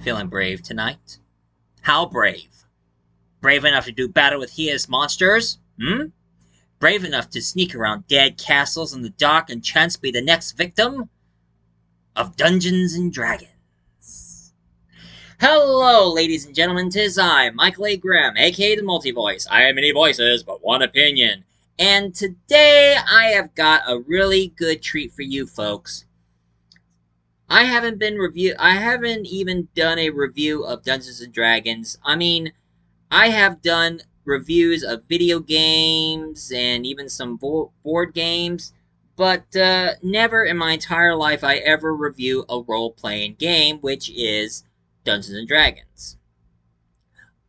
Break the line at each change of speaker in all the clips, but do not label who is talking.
Feeling brave tonight? How brave? Brave enough to do battle with hideous monsters? Brave enough to sneak around dead castles in the dark and chance be the next victim of Dungeons and Dragons. Hello, ladies and gentlemen, 'tis I, Michael A. Grimm, aka the Multi-Voice. I have many voices, but one opinion. And today I have got a really good treat for you folks. I haven't even done a review of Dungeons and Dragons. I mean, I have done reviews of video games and even some board games, but never in my entire life I ever review a role-playing game, which is Dungeons and Dragons.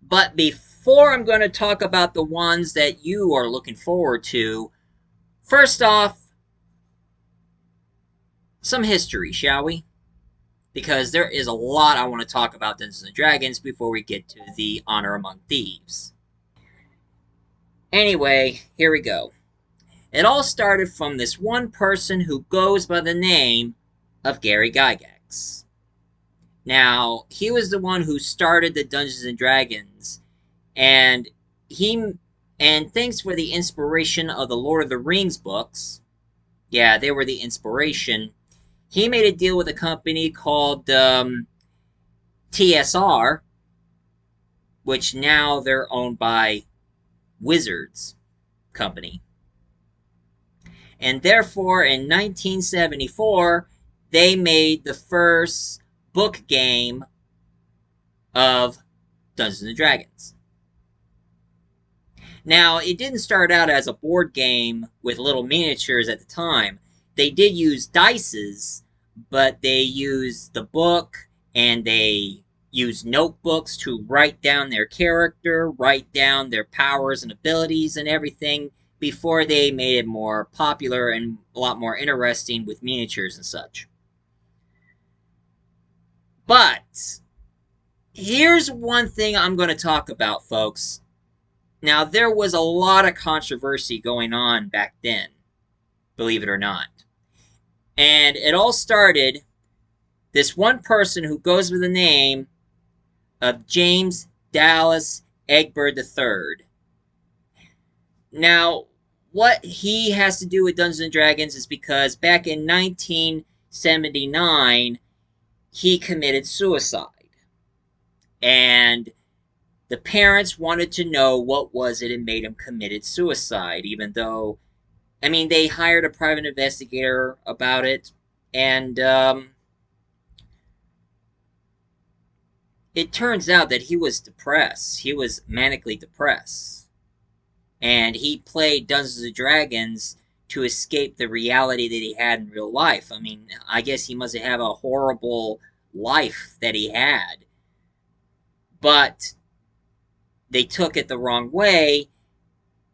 But before I'm going to talk about the ones that you are looking forward to, first off, some history, shall we? Because there is a lot I want to talk about Dungeons & Dragons before we get to the Honor Among Thieves. Anyway, here we go. It all started from this one person who goes by the name of Gary Gygax. Now, he was the one who started the Dungeons & Dragons, and thanks for the inspiration of the Lord of the Rings books, yeah, they were the inspiration, he made a deal with a company called TSR, which now they're owned by Wizards Company. And therefore, in 1974, they made the first book game of Dungeons and Dragons. Now, it didn't start out as a board game with little miniatures at the time. They did use dices, but they used the book, and they used notebooks to write down their character, write down their powers and abilities and everything before they made it more popular and a lot more interesting with miniatures and such. But here's one thing I'm going to talk about, folks. Now, there was a lot of controversy going on back then, believe it or not. And it all started, this one person who goes by the name of James Dallas Egbert III. Now, what he has to do with Dungeons & Dragons is because back in 1979, he committed suicide. And the parents wanted to know what was it that made him commit suicide, even though, I mean, they hired a private investigator about it, and it turns out that he was depressed. He was manically depressed. And he played Dungeons & Dragons to escape the reality that he had in real life. I mean, I guess he must have a horrible life that he had. But they took it the wrong way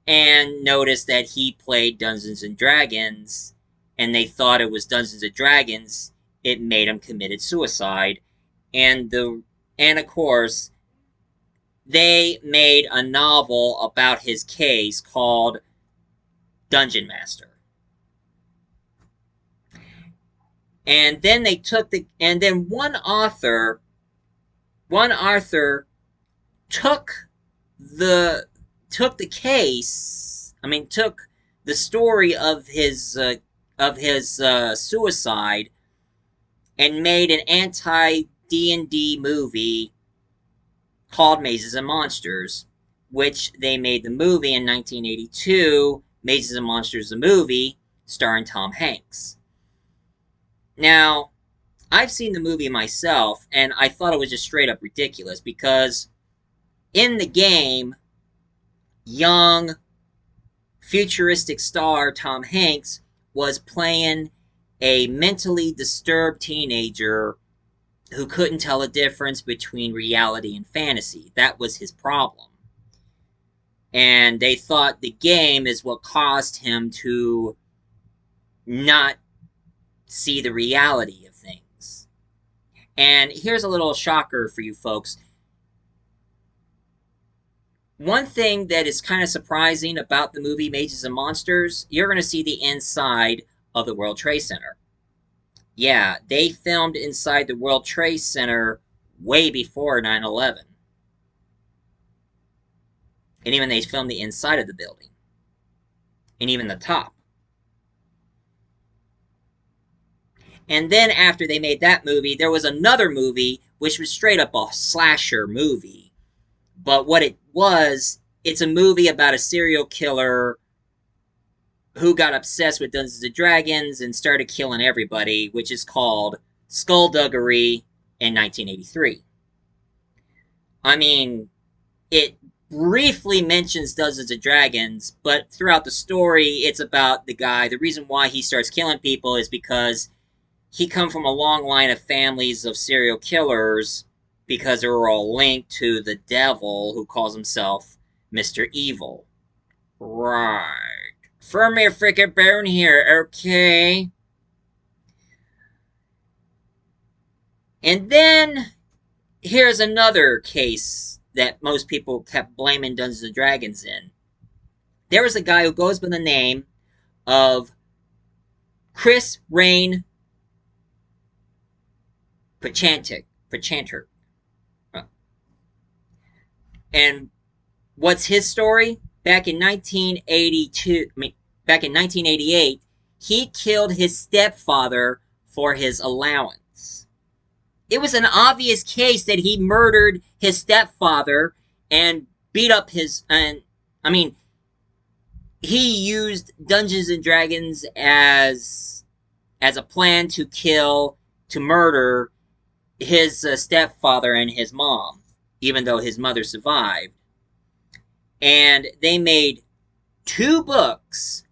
and noticed that he played Dungeons & Dragons, and they thought it was Dungeons & Dragons. It made him commit suicide. And of course, they made a novel about his case called Dungeon Master. And then one author took the case. I mean, took the story of his suicide and made an anti-D&D movie called Mazes and Monsters, which they made the movie in 1982, Mazes and Monsters the movie, starring Tom Hanks. Now, I've seen the movie myself, and I thought it was just straight up ridiculous, because in the game, young, futuristic star Tom Hanks was playing a mentally disturbed teenager who couldn't tell the difference between reality and fantasy. That was his problem. And they thought the game is what caused him to not see the reality of things. And here's a little shocker for you folks. One thing that is kind of surprising about the movie Mazes and Monsters, you're going to see the inside of the World Trade Center. Yeah, they filmed inside the World Trade Center way before 9/11. And even they filmed the inside of the building. And even the top. And then after they made that movie, there was another movie which was straight up a slasher movie. But what it was, it's a movie about a serial killer who got obsessed with Dungeons and Dragons and started killing everybody, which is called Skullduggery in 1983. I mean, it briefly mentions Dungeons and Dragons, but throughout the story, it's about the guy. The reason why he starts killing people is because he come from a long line of families of serial killers because they're all linked to the devil who calls himself Mr. Evil. Right. From your freaking bone here, okay? And then, here's another case that most people kept blaming Dungeons & Dragons in. There was a guy who goes by the name of Chris Rain Pachanter. And what's his story? Back in 1988, he killed his stepfather for his allowance. It was an obvious case that he murdered his stepfather and beat up his... he used Dungeons and Dragons as a plan to murder his stepfather and his mom, even though his mother survived. And they made 2 books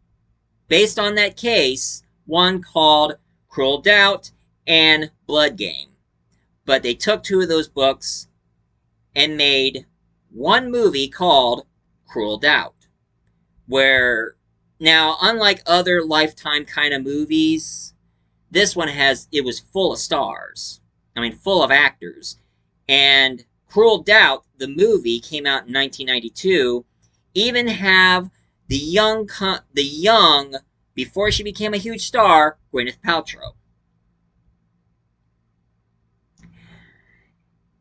based on that case, one called Cruel Doubt and Blood Game. But they took 2 of those books and made one movie called Cruel Doubt. Where, now, unlike other Lifetime kind of movies, this one it was full of stars. Full of actors. And Cruel Doubt, the movie, came out in 1992, even have the young, before she became a huge star, Gwyneth Paltrow.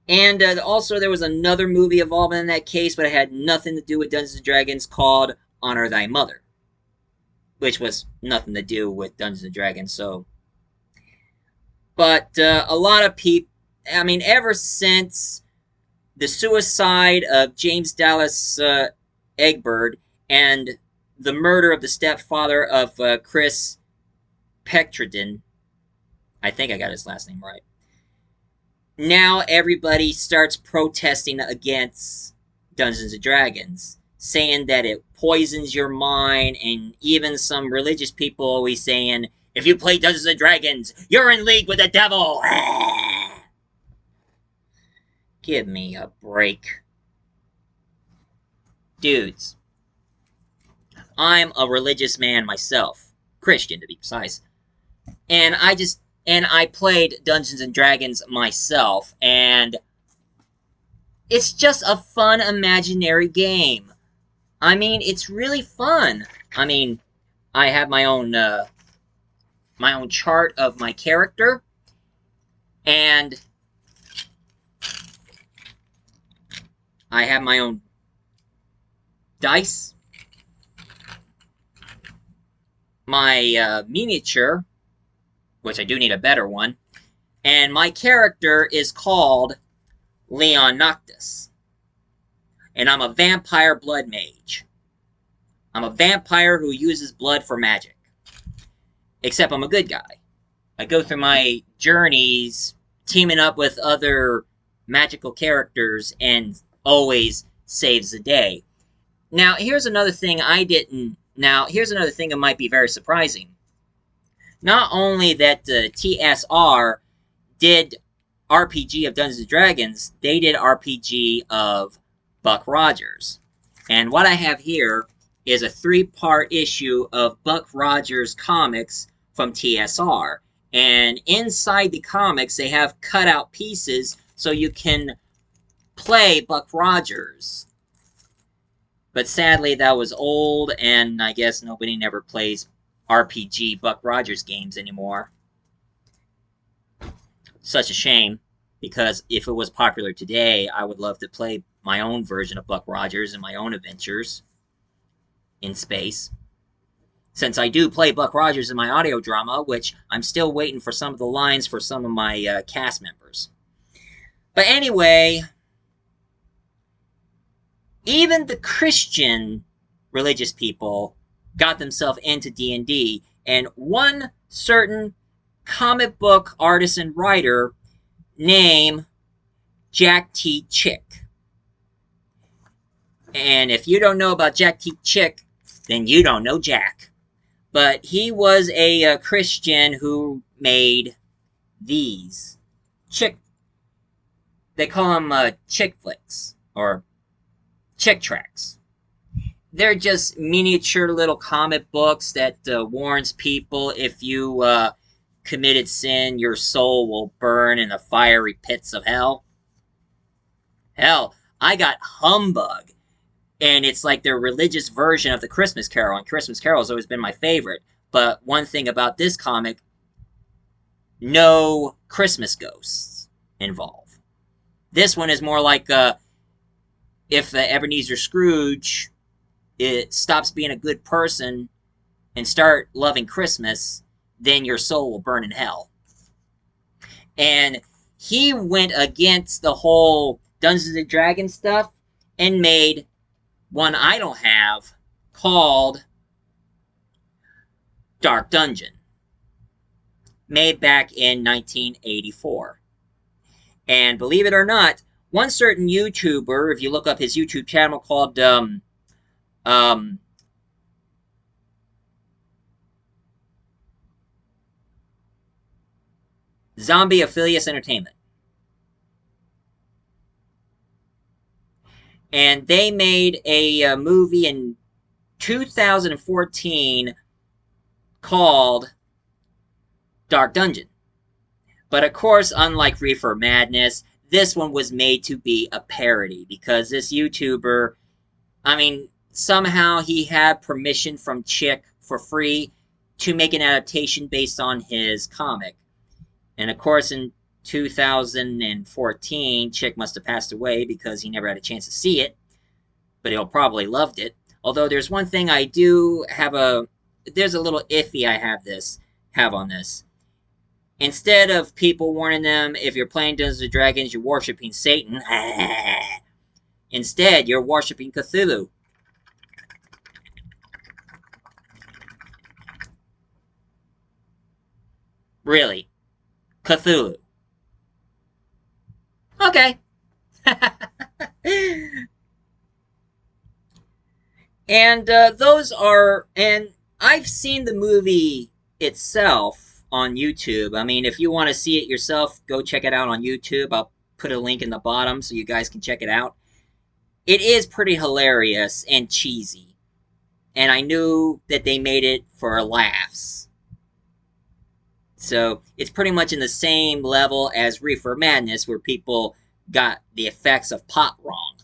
And also there was another movie involved in that case, but it had nothing to do with Dungeons & Dragons, called Honor Thy Mother. Which was nothing to do with Dungeons & Dragons, so... But a lot of people, ever since the suicide of James Dallas Egbert and the murder of the stepfather of Chris Petriden, I think I got his last name right, now everybody starts protesting against Dungeons & Dragons, saying that it poisons your mind, and even some religious people always saying, if you play Dungeons & Dragons, you're in league with the devil! Give me a break. Dudes, I'm a religious man myself. Christian, to be precise. And I played Dungeons & Dragons myself, and it's just a fun imaginary game. It's really fun. I have my own chart of my character, and I have my own dice, my miniature, which I do need a better one, and my character is called Leon Noctis, and I'm a vampire blood mage. I'm a vampire who uses blood for magic. Except I'm a good guy. I go through my journeys teaming up with other magical characters and always saves the day. Now, here's another thing that might be very surprising. Not only that TSR did RPG of Dungeons & Dragons, they did RPG of Buck Rogers. And what I have here is a 3-part issue of Buck Rogers comics from TSR. And inside the comics, they have cutout pieces so you can play Buck Rogers. But sadly, that was old, and I guess nobody never plays RPG Buck Rogers games anymore. Such a shame. because if it was popular today, I would love to play my own version of Buck Rogers and my own adventures in space. Since I do play Buck Rogers in my audio drama, which I'm still waiting for some of the lines for some of my cast members. But anyway, even the Christian religious people got themselves into D&D, and one certain comic book artist and writer named Jack T. Chick. And if you don't know about Jack T. Chick, then you don't know Jack. But he was a Christian who made these chick. They call them chick flicks or chick tracts. They're just miniature little comic books that warns people if you committed sin, your soul will burn in the fiery pits of hell. Hell, I got Humbug. And it's like their religious version of the Christmas Carol. And Christmas Carol has always been my favorite. But one thing about this comic, no Christmas ghosts involved. This one is more like if Ebenezer Scrooge it stops being a good person and start loving Christmas, then your soul will burn in hell. And he went against the whole Dungeons and Dragons stuff and made one I don't have called Dark Dungeon, made back in 1984. And believe it or not, one certain YouTuber, if you look up his YouTube channel called Zombie Affiliates Entertainment, and they made a movie in 2014 called Dark Dungeon. But of course, unlike Reefer Madness, this one was made to be a parody because this YouTuber, I mean, somehow he had permission from Chick for free to make an adaptation based on his comic. And of course, in 2014, Chick must have passed away because he never had a chance to see it, but he'll probably loved it. Although there's one thing I do have there's a little iffy I have on this. Instead of people warning them, if you're playing Dungeons & Dragons, you're worshipping Satan. Instead, you're worshipping Cthulhu. Really. Cthulhu. Okay. And those are, and I've seen the movie itself on YouTube. I mean, if you want to see it yourself, go check it out on YouTube. I'll put a link in the bottom so you guys can check it out. It is pretty hilarious and cheesy. And I knew that they made it for laughs. So, it's pretty much in the same level as Reefer Madness, where people got the effects of pop wrong.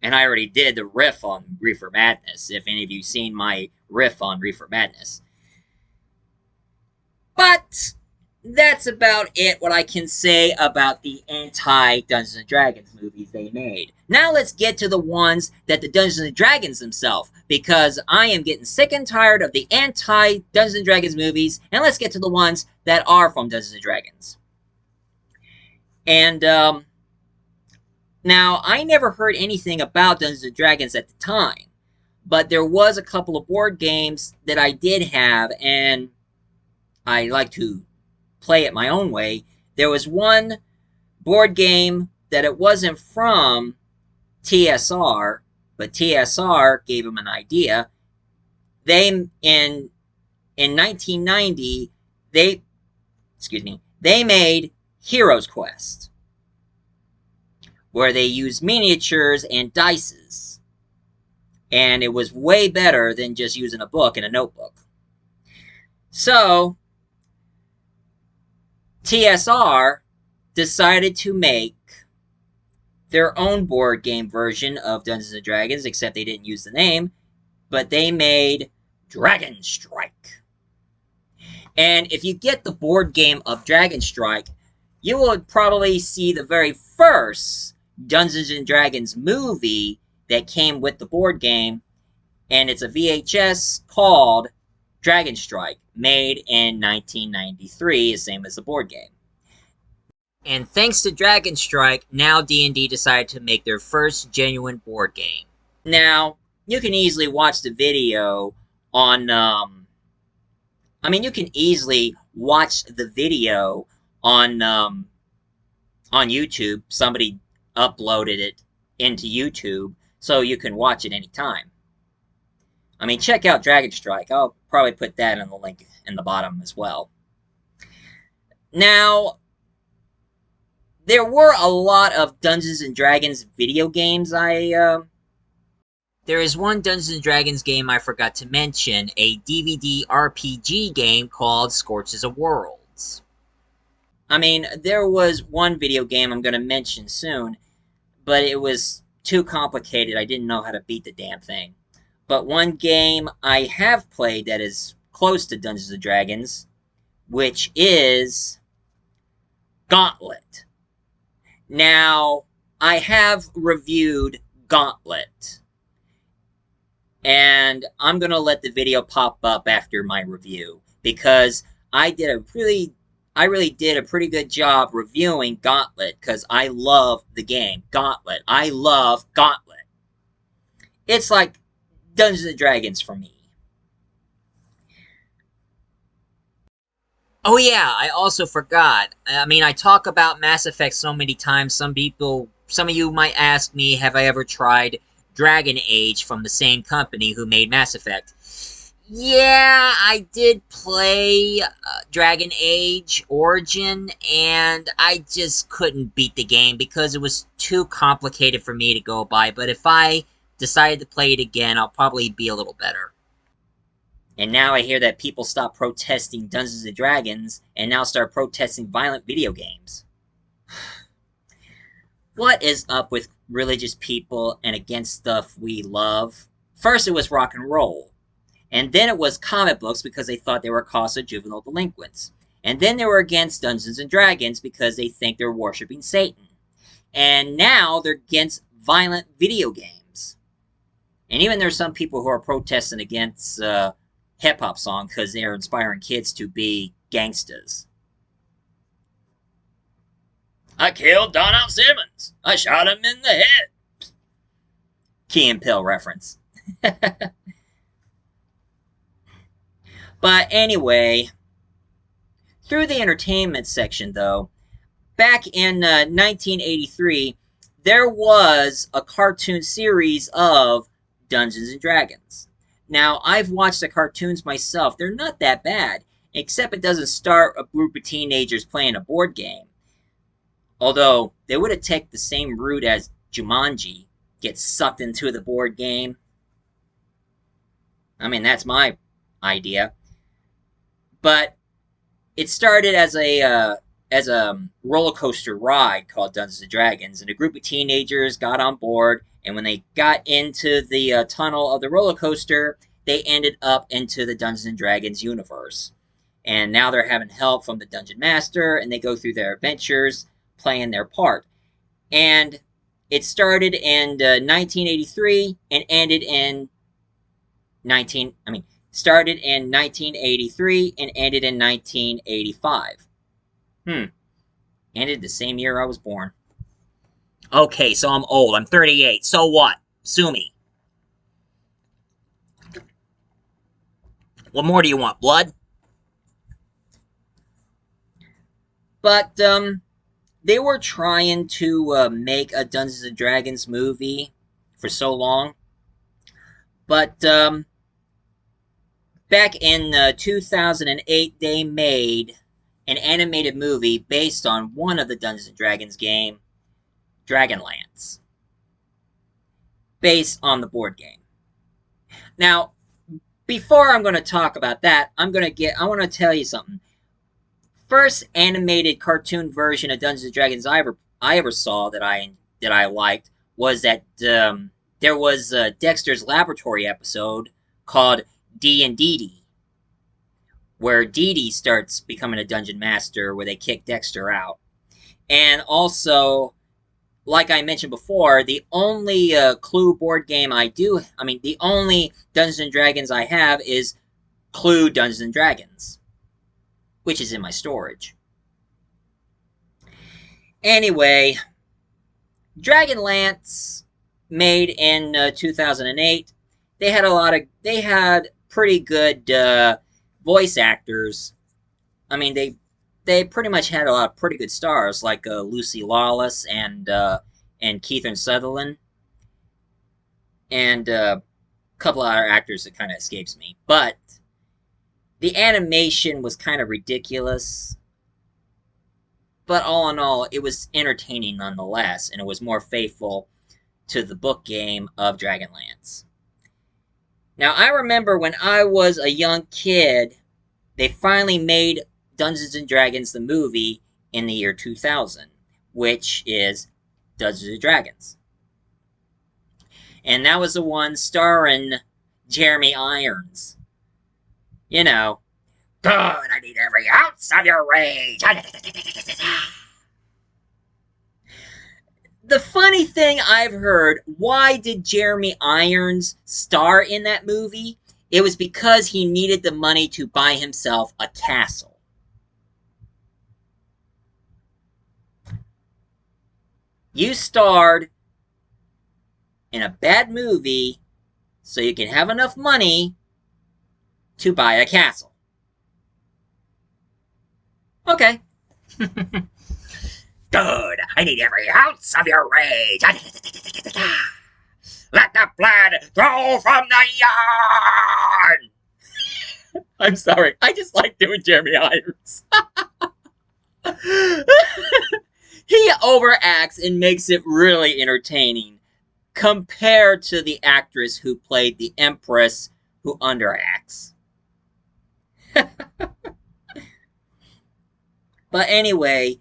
And I already did the riff on Reefer Madness, if any of you seen my riff on Reefer Madness. But that's about it, what I can say about the anti-Dungeons & Dragons movies they made. Now let's get to the ones that the Dungeons & Dragons themselves, because I am getting sick and tired of the anti-Dungeons & Dragons movies, and let's get to the ones that are from Dungeons & Dragons. And, now, I never heard anything about Dungeons & Dragons at the time, but there was a couple of board games that I did have, and I like to play it my own way. There was one board game that it wasn't from TSR, but TSR gave them an idea. They, in 1990, they made Heroes Quest, where they used miniatures and dices. And it was way better than just using a book and a notebook. So, TSR decided to make their own board game version of Dungeons & Dragons, except they didn't use the name, but they made Dragonstrike. And if you get the board game of Dragonstrike, you will probably see the very first Dungeons and Dragons movie that came with the board game, and it's a VHS called Dragonstrike, made in 1993, the same as the board game. And thanks to Dragonstrike, now D&D decided to make their first genuine board game. Now, you can easily watch the video on, you can easily watch the video on YouTube. Somebody uploaded it into YouTube, so you can watch it anytime. Check out Dragonstrike. I'll probably put that in the link in the bottom as well. Now, there were a lot of Dungeons & Dragons video games. There is one Dungeons & Dragons game I forgot to mention, a DVD RPG game called Scorches of Worlds. There was one video game I'm going to mention soon, but it was too complicated. I didn't know how to beat the damn thing. But one game I have played that is close to Dungeons & Dragons, which is Gauntlet. Now, I have reviewed Gauntlet, and I'm going to let the video pop up after my review, because I really did a pretty good job reviewing Gauntlet, because I love the game. Gauntlet. I love Gauntlet. It's like Dungeons & Dragons for me. Oh yeah, I also forgot. I talk about Mass Effect so many times, some of you might ask me, have I ever tried Dragon Age from the same company who made Mass Effect? Yeah, I did play Dragon Age Origin, and I just couldn't beat the game because it was too complicated for me to go by, but if I decided to play it again, I'll probably be a little better. And now I hear that people stop protesting Dungeons & Dragons and now start protesting violent video games. What is up with religious people and against stuff we love? First it was rock and roll. And then it was comic books because they thought they were a cause of juvenile delinquents. And then they were against Dungeons & Dragons because they think they're worshipping Satan. And now they're against violent video games. And even there's some people who are protesting against hip-hop songs because they're inspiring kids to be gangsters. I killed Donald Simmons. I shot him in the head. Key and Peele reference. But anyway, through the entertainment section, though, back in 1983, there was a cartoon series of Dungeons & Dragons. Now, I've watched the cartoons myself. They're not that bad, except it doesn't start a group of teenagers playing a board game. Although, they would have taken the same route as Jumanji, get sucked into the board game. That's my idea. But it started as a roller coaster ride called Dungeons & Dragons, and a group of teenagers got on board, and when they got into the tunnel of the roller coaster, they ended up into the Dungeons & Dragons universe. And now they're having help from the Dungeon Master, and they go through their adventures, playing their part. And it started in 1983 and ended in started in 1983 and ended in 1985. Ended the same year I was born. Okay, so I'm old. I'm 38. So what? Sue me. What more do you want? Blood? But, they were trying to make a Dungeons & Dragons movie for so long. But, back in 2008, they made an animated movie based on one of the Dungeons & Dragons game, Dragonlance, based on the board game. Now, before I'm going to talk about that, I want to tell you something. First animated cartoon version of Dungeons & Dragons I ever saw that I liked was that there was a Dexter's Laboratory episode called D and Dee, where Dee Dee starts becoming a dungeon master, where they kick Dexter out. And also, like I mentioned before, the only Clue board game the only Dungeons and Dragons I have is Clue Dungeons and Dragons, which is in my storage. Anyway, Dragonlance, made in 2008, they had pretty good voice actors. I mean, they pretty much had a lot of pretty good stars like Lucy Lawless and Keith Sutherland, and a couple of other actors that kind of escapes me. But the animation was kind of ridiculous. But all in all, it was entertaining nonetheless, and it was more faithful to the book game of Dragonlance. Now, I remember when I was a young kid, they finally made Dungeons and Dragons the movie in the year 2000, which is Dungeons and Dragons. And that was the one starring Jeremy Irons. You know, good, I need every ounce of your rage. The funny thing I've heard, why did Jeremy Irons star in that movie? It was because he needed the money to buy himself a castle. You starred in a bad movie so you can have enough money to buy a castle. Okay. Good. I need every ounce of your rage. Let the blood flow from the yarn. I'm sorry. I just like doing Jeremy Irons. He overacts and makes it really entertaining compared to the actress who played the Empress who underacts. But anyway,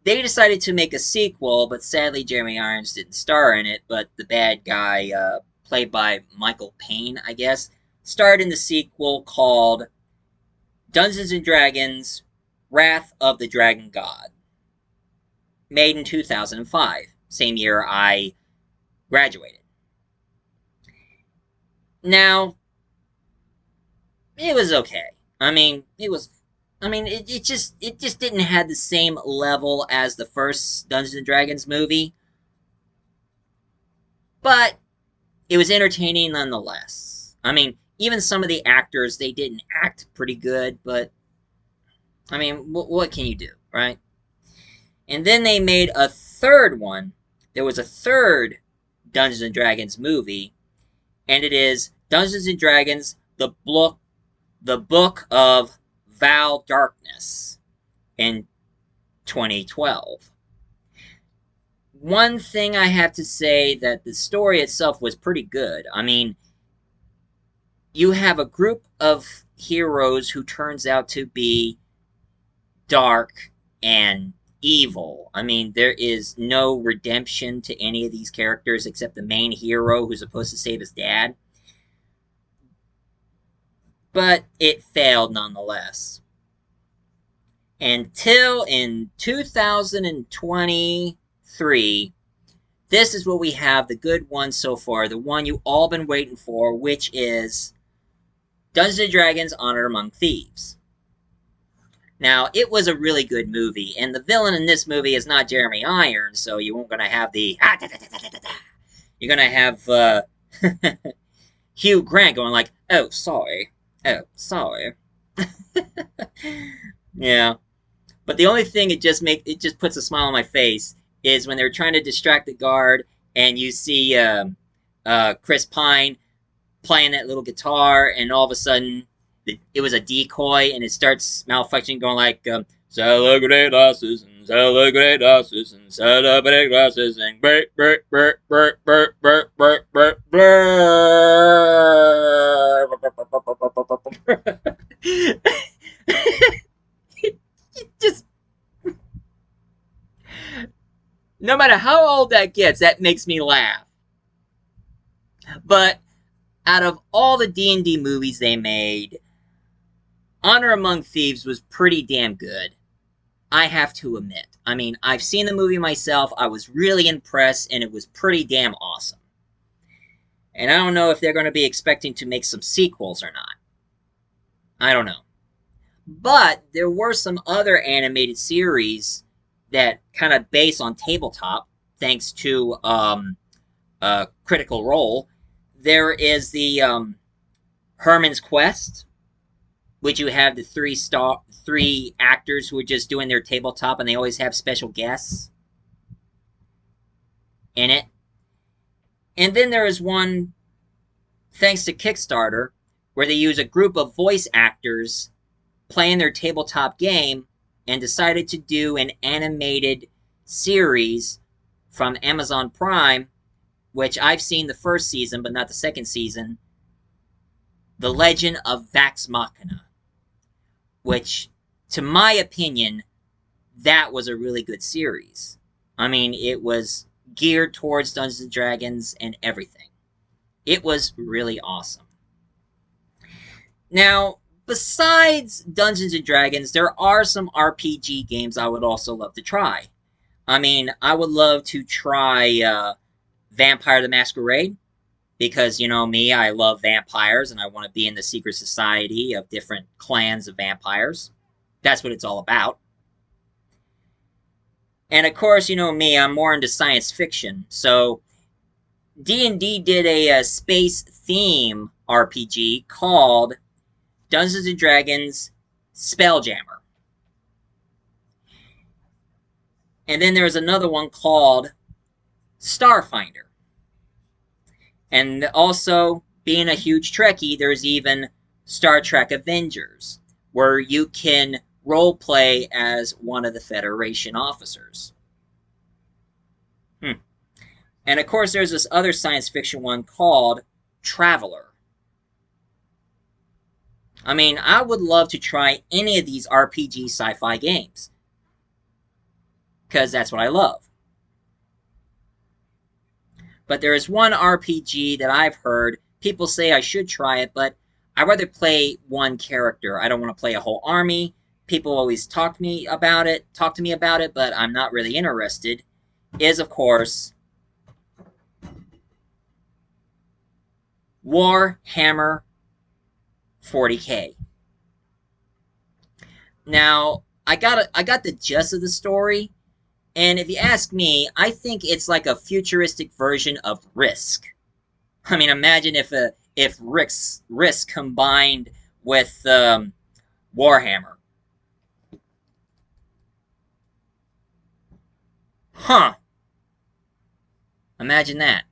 they decided to make a sequel, but sadly Jeremy Irons didn't star in it, but the bad guy, played by Michael Payne, I guess, starred in the sequel called Dungeons and Dragons Wrath of the Dragon God, made in 2005, same year I graduated. Now, it was okay. It just didn't have the same level as the first Dungeons and Dragons movie, but it was entertaining nonetheless. I mean, even some of the actors, they didn't act pretty good, but I mean, what can you do, right? And then they made a third one. There was a third Dungeons and Dragons movie, and it is Dungeons and Dragons: The Book of Val Darkness in 2012. One thing I have to say that the story itself was pretty good. I mean, you have a group of heroes who turns out to be dark and evil. I mean, there is no redemption to any of these characters except the main hero who's supposed to save his dad. But it failed nonetheless. Until in 2023, this is what we have, the good one so far, the one you all been waiting for, which is Dungeons & Dragons Honor Among Thieves. Now, it was a really good movie, and the villain in this movie is not Jeremy Irons, so you won't gonna have the you're gonna have Hugh Grant going like, oh, sorry. Yeah. But the only thing it just puts a smile on my face is when they're trying to distract the guard and you see Chris Pine playing that little guitar, and all of a sudden it was a decoy and it starts malfunctioning, going like celebrate us and celebrate us and celebrate us and break just no matter how old that gets, that makes me laugh. But out of all the D&D movies they made, Honor Among Thieves was pretty damn good. I have to admit. I mean, I've seen the movie myself. I was really impressed, and it was pretty damn awesome. And I don't know if they're going to be expecting to make some sequels or not. I don't know. But there were some other animated series that kind of base on tabletop, thanks to Critical Role. There is the Herman's Quest, which you have the three actors who are just doing their tabletop, and they always have special guests in it. And then there is one, thanks to Kickstarter, where they use a group of voice actors playing their tabletop game and decided to do an animated series from Amazon Prime, which I've seen the first season, but not the second season, The Legend of Vax Machina, which, to my opinion, that was a really good series. I mean, it was geared towards Dungeons & Dragons and everything. It was really awesome. Now, besides Dungeons & Dragons, there are some RPG games I would also love to try. I mean, I would love to try Vampire the Masquerade, because, you know me, I love vampires, and I want to be in the secret society of different clans of vampires. That's what it's all about. And of course, you know me, I'm more into science fiction, so D&D did a space theme RPG called Dungeons & Dragons Spelljammer. And then there's another one called Starfinder. And also, being a huge Trekkie, there's even Star Trek Avengers, where you can roleplay as one of the Federation officers. And of course, there's this other science fiction one called Traveler. I mean, I would love to try any of these RPG sci-fi games, because that's what I love. But there is one RPG that I've heard people say I should try it, but I'd rather play one character. I don't want to play a whole army. People always talk to me about it, but I'm not really interested. Is, of course, Warhammer 40K. Now, I got the gist of the story, and if you ask me, I think it's like a futuristic version of Risk. I mean, imagine if Risk combined with Warhammer. Huh. Imagine that.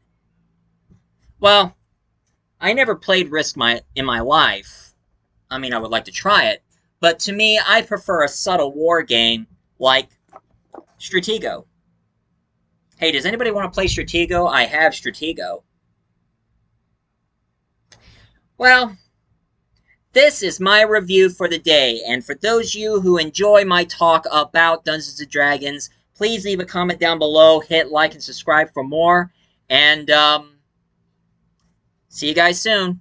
Well, I never played Risk in my life. I mean, I would like to try it. But to me, I prefer a subtle war game like Stratego. Hey, does anybody want to play Stratego? I have Stratego. Well, this is my review for the day. And for those of you who enjoy my talk about Dungeons & Dragons, please leave a comment down below, hit like and subscribe for more. And, see you guys soon.